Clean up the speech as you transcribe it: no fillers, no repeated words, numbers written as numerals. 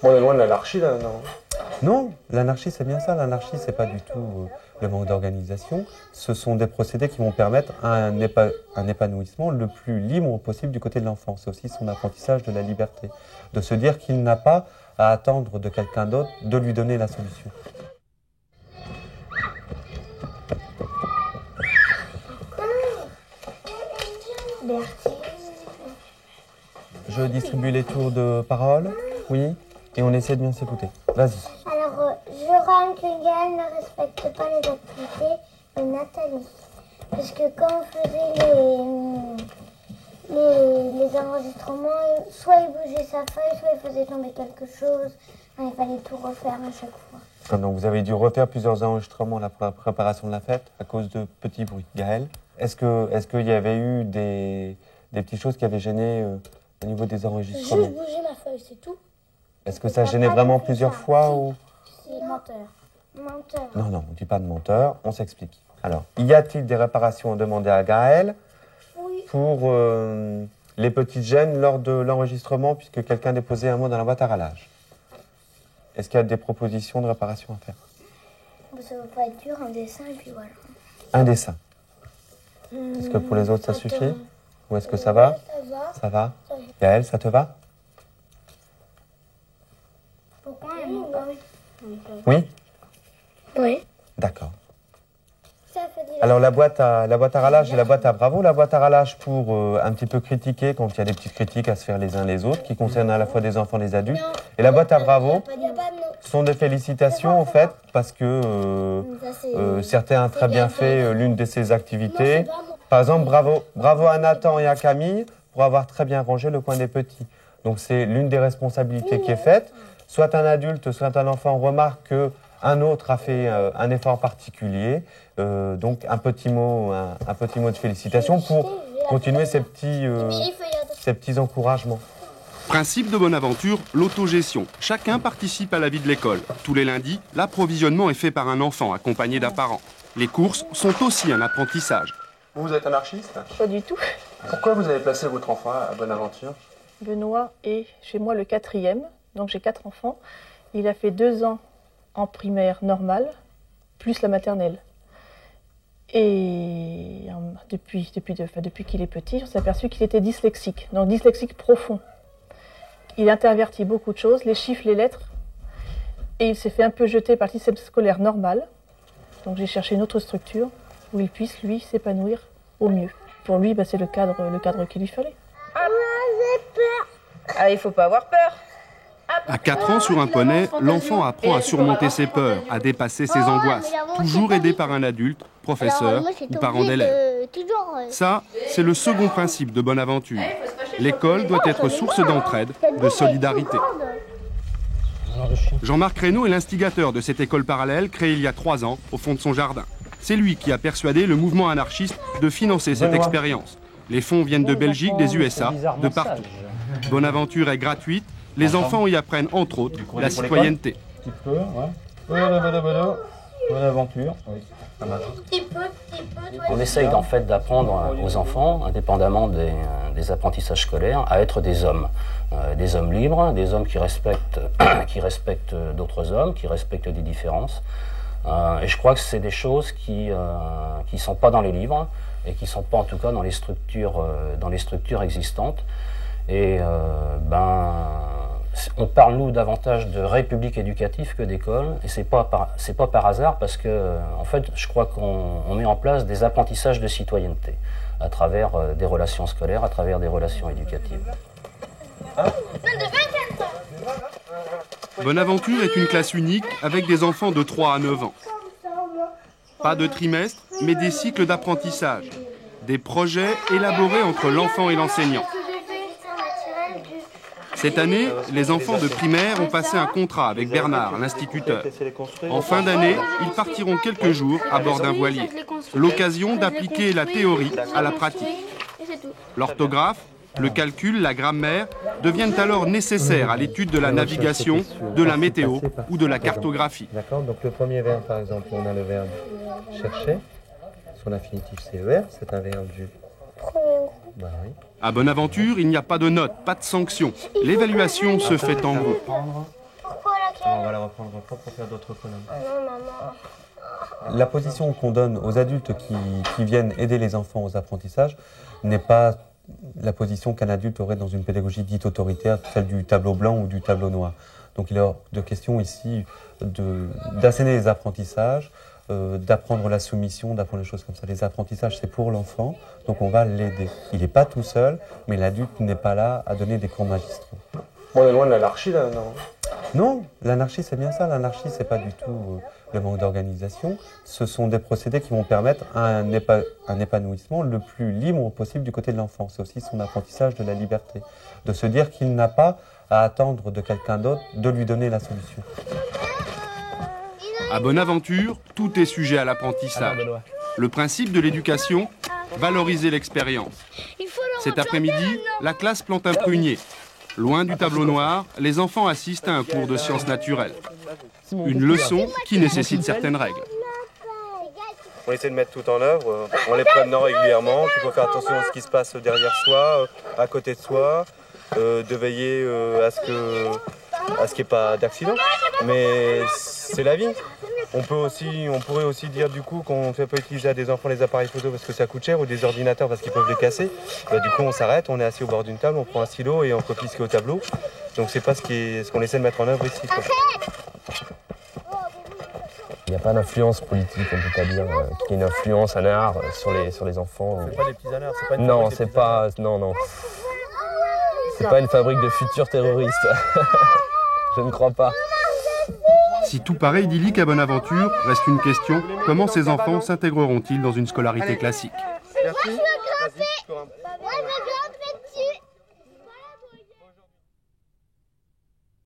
Bon, on est loin de l'anarchie, là, non? Non, l'anarchie, c'est bien ça. L'anarchie, c'est pas du tout le manque d'organisation. Ce sont des procédés qui vont permettre un épanouissement le plus libre possible du côté de l'enfant. C'est aussi son apprentissage de la liberté. De se dire qu'il n'a pas à attendre de quelqu'un d'autre de lui donner la solution. Je distribue les tours de parole, oui, et on essaie de bien s'écouter. Vas-y. Alors, je râle que Gaël ne respecte pas les activités de Nathalie. Parce que quand on faisait les enregistrements, soit il bougeait sa feuille, soit il faisait tomber quelque chose. Il fallait tout refaire à chaque fois. Donc vous avez dû refaire plusieurs enregistrements pour la préparation de la fête à cause de petits bruits. Gaël, est-ce qu'il y avait eu des petites choses qui avaient gêné au niveau des enregistrements? Juste bouger ma feuille, c'est tout. Est-ce que ça gênait vraiment plusieurs fois ou... C'est menteur. Menteur. Non, on ne dit pas de menteur, on s'explique. Alors, y a-t-il des réparations à demander à Gaël pour les petites gênes lors de l'enregistrement puisque quelqu'un déposait un mot dans la boîte à râlage? Est-ce qu'il y a des propositions de réparation à faire? Ça va pas être dur, un dessin et puis voilà. Un dessin. Est-ce que pour les autres ça suffit? Ou est-ce que ça va? Ça va. Gaël, ça te va? Pourquoi elle m'en parle? Oui? Oui. D'accord. Alors la boîte à râlage et la boîte à bravo. La boîte à râlage pour un petit peu critiquer quand il y a des petites critiques à se faire les uns les autres qui concernent à la fois des enfants et des adultes. Et la boîte à bravo sont des félicitations en fait parce que certains ont très bien fait l'une de ces activités. Par exemple, bravo à Nathan et à Camille pour avoir très bien rangé le coin des petits. Donc c'est l'une des responsabilités qui est faite. Soit un adulte, soit un enfant remarque qu'un autre a fait un effort particulier. Donc un petit mot de félicitations pour continuer ces petits encouragements. Principe de Bonaventure, l'autogestion. Chacun participe à la vie de l'école. Tous les lundis, l'approvisionnement est fait par un enfant accompagné d'un parent. Les courses sont aussi un apprentissage. Vous êtes anarchiste? Pas du tout. Pourquoi vous avez placé votre enfant à Bonaventure? Benoît est chez moi le 4e, donc j'ai 4 enfants. Il a fait 2 ans en primaire normale, plus la maternelle. Et depuis qu'il est petit, on s'est aperçu qu'il était dyslexique, donc dyslexique profond. Il intervertit beaucoup de choses, les chiffres, les lettres, et il s'est fait un peu jeter par le système scolaire normal. Donc j'ai cherché une autre structure où il puisse, lui, s'épanouir au mieux. Pour lui, c'est le cadre qu'il lui fallait. J'ai peur. Ah, il faut pas avoir peur. À 4 ans sur un poney, l'enfant apprend à surmonter ses peurs, à dépasser ses angoisses, toujours aidé par un adulte, professeur ou parent d'élève. Ça, c'est le second principe de Bonaventure. L'école doit être source d'entraide, de solidarité. Jean-Marc Reynaud est l'instigateur de cette école parallèle créée il y a 3 ans au fond de son jardin. C'est lui qui a persuadé le mouvement anarchiste de financer cette expérience. Les fonds viennent de Belgique, des USA, de partout. Bonaventure est gratuite. Les enfants y apprennent, entre autres, la citoyenneté. Un petit peu, ouais. Bonaventure, oui. On essaye en fait d'apprendre aux enfants, indépendamment des apprentissages scolaires, à être des hommes libres, des hommes qui respectent d'autres hommes, qui respectent des différences. Et je crois que c'est des choses qui sont pas dans les livres et qui sont pas en tout cas dans les structures existantes. Et on parle, nous, davantage de république éducative que d'école, et c'est pas par hasard, parce que, en fait, je crois qu'on met en place des apprentissages de citoyenneté, à travers des relations scolaires, à travers des relations éducatives. Bonaventure est une classe unique, avec des enfants de 3 à 9 ans. Pas de trimestre, mais des cycles d'apprentissage. Des projets élaborés entre l'enfant et l'enseignant. Cette année, les enfants de primaire ont passé un contrat avec Bernard, l'instituteur. En fin d'année, ils partiront quelques jours à bord d'un voilier. L'occasion d'appliquer la théorie à la pratique. L'orthographe, le calcul, la grammaire deviennent alors nécessaires à l'étude de la navigation, de la météo ou de la cartographie. D'accord, donc le premier verbe, par exemple, on a le verbe chercher. Son infinitif CER, c'est un verbe du... Bah oui. À Bonaventure, il n'y a pas de notes, pas de sanctions. L'évaluation se fait en groupe. On va la reprendre encore pour faire d'autres colonnes. Non, maman. La position qu'on donne aux adultes qui viennent aider les enfants aux apprentissages n'est pas la position qu'un adulte aurait dans une pédagogie dite autoritaire, celle du tableau blanc ou du tableau noir. Donc il est hors de question ici d'asséner les apprentissages, d'apprendre la soumission, d'apprendre des choses comme ça. Les apprentissages, c'est pour l'enfant, donc on va l'aider. Il n'est pas tout seul, mais l'adulte n'est pas là à donner des cours magistraux. On est loin de l'anarchie là, non? Non, l'anarchie c'est bien ça. L'anarchie c'est pas du tout le manque d'organisation. Ce sont des procédés qui vont permettre un épanouissement le plus libre possible du côté de l'enfant. C'est aussi son apprentissage de la liberté, de se dire qu'il n'a pas à attendre de quelqu'un d'autre de lui donner la solution. À Bonaventure, tout est sujet à l'apprentissage. Le principe de l'éducation, valoriser l'expérience. Cet après-midi, la classe plante un prunier. Loin du tableau noir, les enfants assistent à un cours de sciences naturelles. Une leçon qui nécessite certaines règles. On essaie de mettre tout en œuvre, on les prévenant régulièrement, qu'il faut faire attention à ce qui se passe derrière soi, à côté de soi, de veiller à ce qu'il n'y ait pas d'accident. Mais c'est la vie. On pourrait aussi dire du coup qu'on ne fait pas utiliser à des enfants les appareils photo parce que ça coûte cher ou des ordinateurs parce qu'ils peuvent les casser. Bah, du coup on s'arrête, on est assis au bord d'une table, on prend un stylo et on copie ce qui est au tableau. Donc c'est pas ce qu'on essaie de mettre en œuvre ici, quoi. Il n'y a pas d'influence politique, on ne peut pas dire qu'il y ait une influence, un art sur les enfants. C'est pas des petits anards, c'est pas une Non, c'est pas... Non. C'est pas une fabrique de futurs terroristes. Je ne crois pas. Si tout paraît idyllique à Bonaventure, reste une question, comment ces enfants s'intégreront-ils dans une scolarité classique ? Moi, je veux grimper.